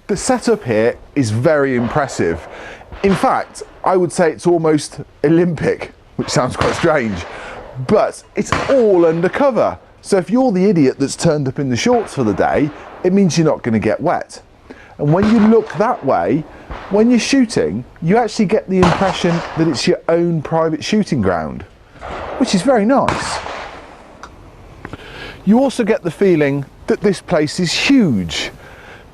The setup here is very impressive. In fact, I would say it's almost Olympic, which sounds quite strange, but it's all undercover. So if you're the idiot that's turned up in the shorts for the day, it means you're not going to get wet. And when you look that way, when you're shooting, you actually get the impression that it's your own private shooting ground, which is very nice. You also get the feeling that this place is huge.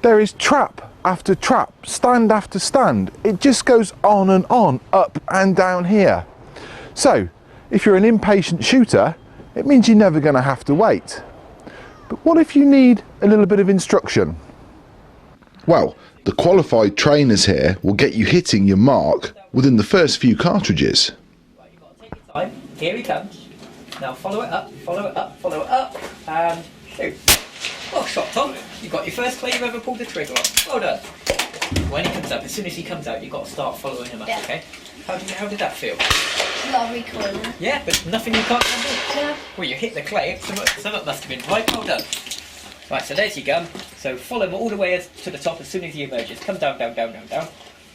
There is trap after trap, stand after stand. It just goes on and on, up and down here. So, if you're an impatient shooter, it means you're never going to have to wait. But what if you need a little bit of instruction? Well, the qualified trainers here will get you hitting your mark within the first few cartridges. Right, you've got to take your time. Here he comes. Now follow it up, follow it up, follow it up, and shoot. Well shot, Tom. You've got your first play you've ever pulled the trigger on. Well done. When he comes up, as soon as he comes out, you've got to start following him up, Yeah. okay? How did that feel? A lot of recoil in it. Yeah, but nothing you can't handle? No. Well, you hit the clay, something must have been right. Well done. Right, so there's your gun. So follow him all the way to the top as soon as he emerges. Come down, down, down, down, down.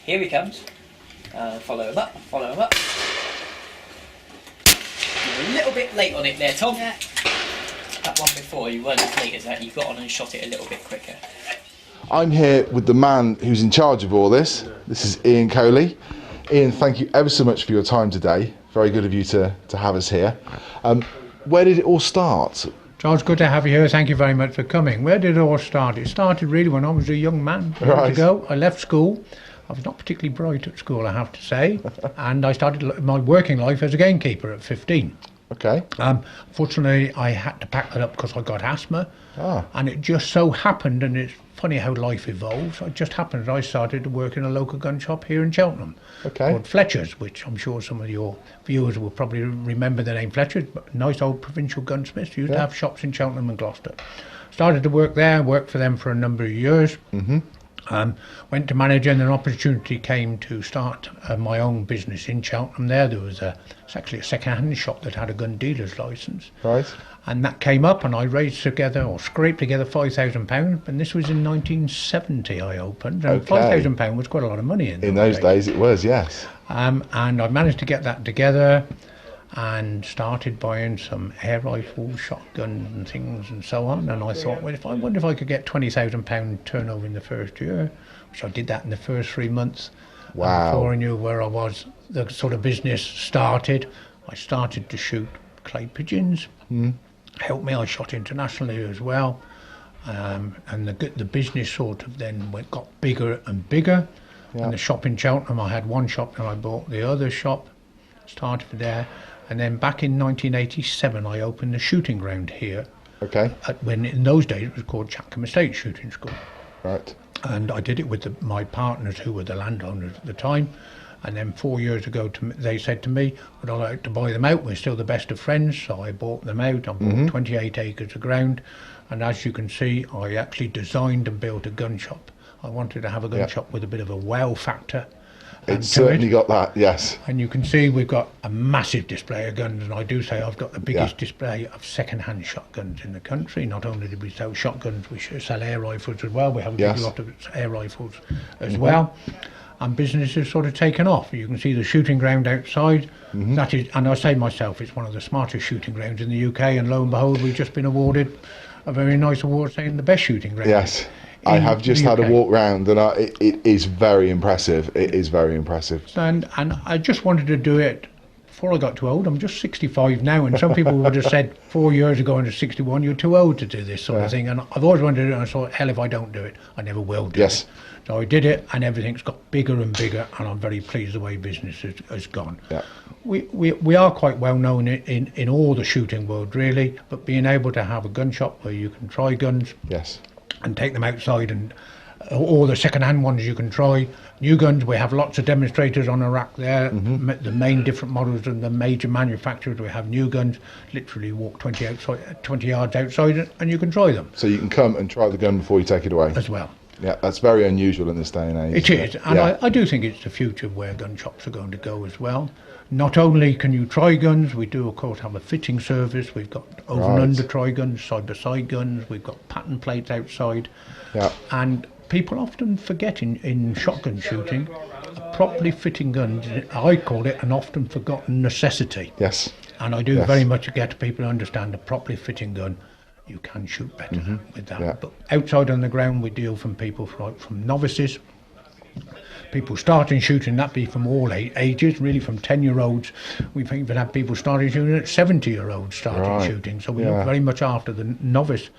Here he comes. Follow him up, follow him up. You're a little bit late on it there, Tom. Yeah. That one before, you weren't as late as that. You got on and shot it a little bit quicker. I'm here with the man who's in charge of all this. This is Ian Coley. Ian, thank you ever so much for your time today. Very good of you to have us here. Where did it all start? George, good to have you here. Thank you very much for coming. Where did it all start? It started really when I was a young man. Years ago, I left school. I was not particularly bright at school, I have to say, and I started my working life as a gamekeeper at 15. Okay. Fortunately, I had to pack that up because I got asthma, and it just so happened, and it's funny how life evolves, it just happened that I started to work in a local gun shop here in Cheltenham called Fletcher's, which I'm sure some of your viewers will probably remember the name Fletcher's, but nice old provincial gunsmiths used to have shops in Cheltenham and Gloucester. Started to work there, worked for them for a number of years. Went to manage, and an opportunity came to start my own business in Cheltenham. There was it's actually a second-hand shop that had a gun dealer's licence. Right. And that came up, and I raised together, or scraped together, £5,000. And this was in 1970 I opened, and £5,000 was quite a lot of money in those days. It was, yes. And I managed to get that together and started buying some air rifles, shotguns and things and so on. And I thought, well, I wonder if I could get £20,000 turnover in the first year, which I did that in the first 3 months. Wow. And before I knew where I was, the sort of business started. I started to shoot clay pigeons. Helped me, I shot internationally as well. And the business sort of then got bigger and bigger. And the shop in Cheltenham, I had one shop and I bought the other shop, started there. And then back in 1987, I opened the shooting ground here. Okay. When in those days it was called Chatham Estate Shooting School. Right. And I did it with my partners who were the landowners at the time. And then 4 years ago, they said to me, would I like to buy them out? We're still the best of friends. So I bought them out. I bought 28 acres of ground. And as you can see, I actually designed and built a gun shop. I wanted to have a gun shop with a bit of a wow factor. It's certainly got that, yes. And you can see we've got a massive display of guns, and I do say I've got the biggest display of second-hand shotguns in the country. Not only do we sell shotguns, we sell air rifles as well. We have a big lot of air rifles as well. And business has sort of taken off. You can see the shooting ground outside. That is, and I say myself, it's one of the smartest shooting grounds in the UK, and lo and behold, we've just been awarded a very nice award saying the best shooting ground. Yes. I have just had a walk round, and it is very impressive. It is very impressive. And I just wanted to do it before I got too old. I'm just 65 now, and some people would have said 4 years ago under 61, you're too old to do this sort of thing. And I've always wanted to do it, and I thought, hell, if I don't do it, I never will do it. So I did it, and everything's got bigger and bigger, and I'm very pleased the way business has gone. Yeah. We are quite well known in all the shooting world, really, but being able to have a gun shop where you can try guns. Yes. And take them outside, and all the second-hand ones you can try. New guns, we have lots of demonstrators on a rack there. The main different models and the major manufacturers, we have new guns. Literally walk 20 yards outside, and you can try them. So you can come and try the gun before you take it away. As well. Yeah, that's very unusual in this day and age. It is, and I do think it's the future of where gun shops are going to go as well. Not only can you try guns, we do of course have a fitting service. We've got over and under try guns, side by side guns. We've got pattern plates outside. Yeah. And people often forget in shotgun shooting, a properly fitting gun, I call it an often forgotten necessity. Yes. And I do very much get people to understand a properly fitting gun, you can shoot better with that. Yeah. But outside on the ground, we deal from people from novices, people starting shooting, that be from all ages, really from 10-year-olds. We've even had people starting shooting at 70-year-olds starting shooting. So we look very much after the novice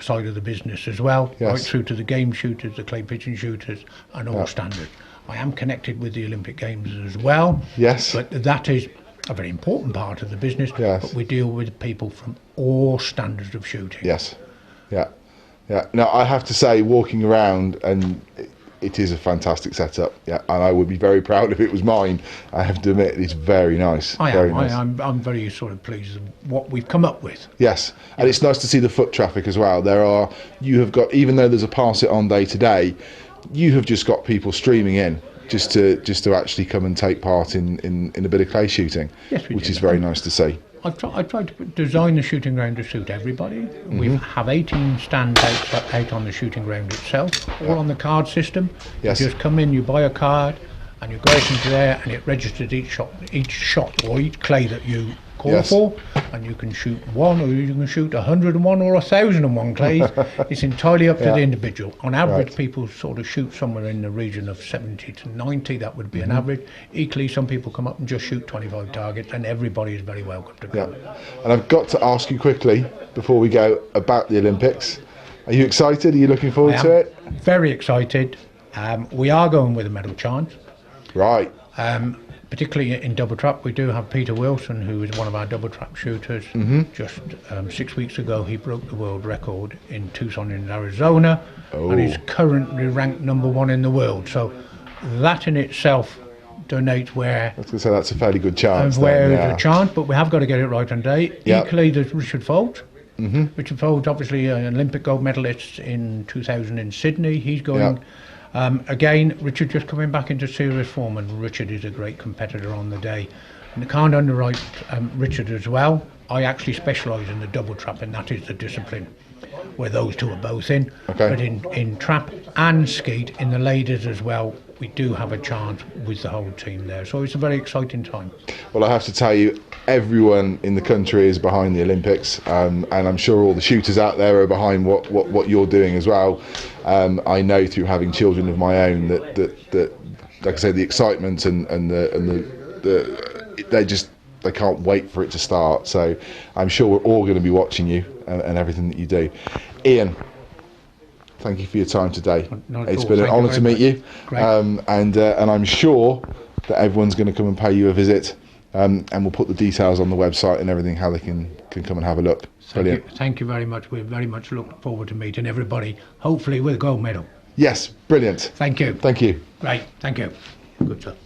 side of the business as well, right through to the game shooters, the clay pigeon shooters, and all standards. I am connected with the Olympic Games as well. Yes. But that is a very important part of the business. Yes. But we deal with people from all standards of shooting. Yes. Yeah. Yeah. Now, I have to say, walking around, and it is a fantastic setup. Yeah. And I would be very proud if it was mine. I have to admit, it's very nice. I'm very sort of pleased with what we've come up with. Yes. And it's nice to see the foot traffic as well. You have got, even though there's a pass it on day to day, you have just got people streaming in just to actually come and take part in a bit of clay shooting, which is very nice to see. I've tried to design the shooting ground to suit everybody. We have 18 stands out on the shooting ground itself, all on the card system. Yes. You just come in, you buy a card, and you go out into there, and it registers each shot or each clay that you call for, and you can shoot one, or you can shoot 101 or 1,001 clays. It's entirely up to the individual. On average, people sort of shoot somewhere in the region of 70 to 90. That would be an average. Equally, some people come up and just shoot 25 targets, and everybody is very welcome to come. And I've got to ask you quickly before we go about the Olympics. Are you excited? Are you looking forward to it? Very excited. We are going with a medal chance. Right. Particularly in double trap, we do have Peter Wilson, who is one of our double trap shooters. Just 6 weeks ago, he broke the world record in Tucson in Arizona, and he's currently ranked #1 in the world. So that in itself donates where... I was going to say that's a fairly good chance. There's a chance, but we have got to get it right on day. Equally, there's Richard Fold. Richard Fold, obviously an Olympic gold medalist in 2000 in Sydney. He's going... Again, Richard just coming back into serious form, and Richard is a great competitor on the day. And I can't underwrite Richard as well. I actually specialise in the double trap, and that is the discipline where those two are both in. But in trap and skeet, in the ladies as well, we do have a chance with the whole team there. So it's a very exciting time. Well, I have to tell you, everyone in the country is behind the Olympics, and I'm sure all the shooters out there are behind what you're doing as well. I know through having children of my own that like I say, the excitement and they can't wait for it to start. So I'm sure we're all going to be watching you and everything that you do. Ian, thank you for your time today. It's been an honour to meet you, and I'm sure that everyone's going to come and pay you a visit, and we'll put the details on the website and everything, how they can come and have a look. Brilliant. Thank you very much. We very much look forward to meeting everybody, hopefully with a gold medal. Yes, brilliant. Thank you. Thank you. Right, thank you. Good stuff.